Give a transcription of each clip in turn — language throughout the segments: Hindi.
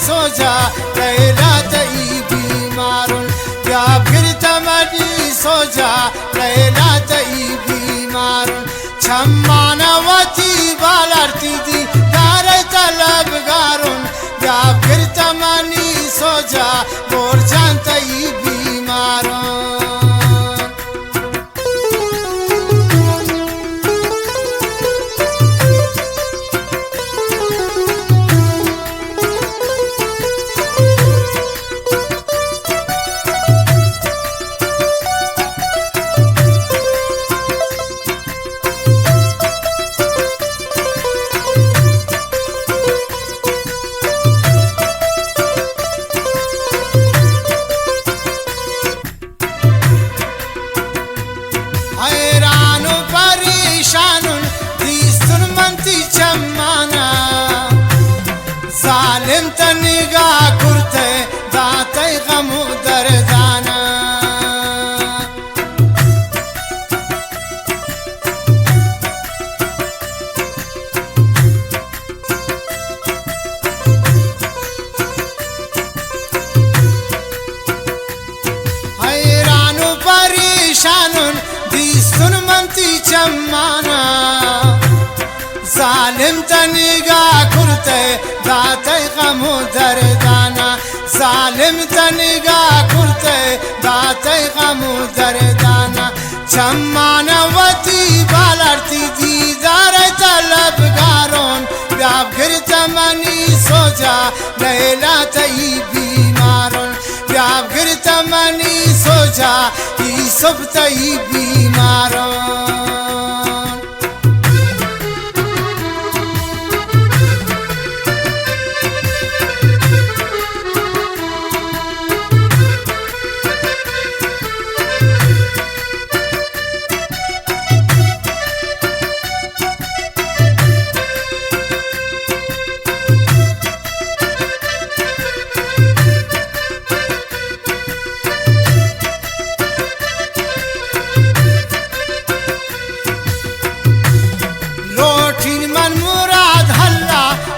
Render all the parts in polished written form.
सो जा लैला तई बीमारुन या फिर तमनी सो जा लैला तई बीमारुन छम्मानवती बालरती दी दार तलब गारुन या फिर तमनी सो जा मोर जान तई बीमारुन जालिम तनिगा कुर्ते दाते गमु दर्दाना हैरानु परेशानुन दिसुन मंती चम्माना जालिम तनिगा कुर्ते दाते गमु दर्दाना जालिम तनिगा कुर्ते दाते गमु दर्दाना छम्मानवती बालरती दीदार तलब गारोन व्याप गिर तमनी सो जा लैला तई बीमारोन व्याप गिर तमनी सो जा ई सब तई बीमारोन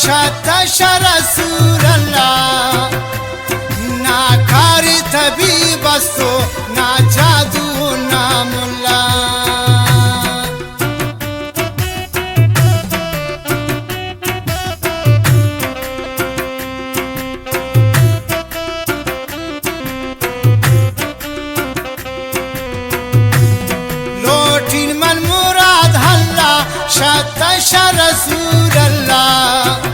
शतश रसूल अल्लाह ना कारी तभी बस्तो ना जादू ना मुल्ला लोटिन मन मुराद हल्ला शतश रसूल अल्लाह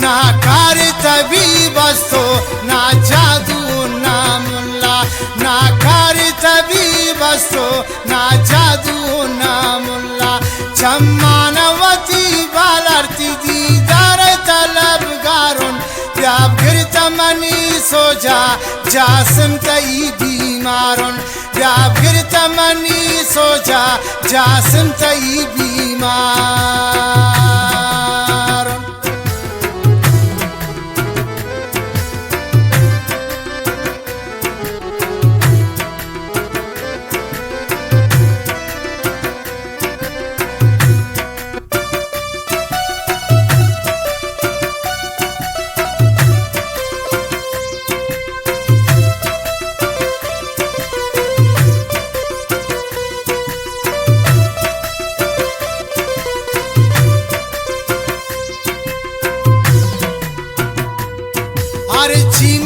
ना कार तभी बस्तो ना जादू ना मुल्ला ना कार तभी बस्तो ना जादू ना मुल्ला छम्मानवती बालरती दीदार तलब गारुन व्याप गिर तमनी सो जा जासिम तई बीमारुन व्याप गिर तमनी सो जा जासिम तई बीमार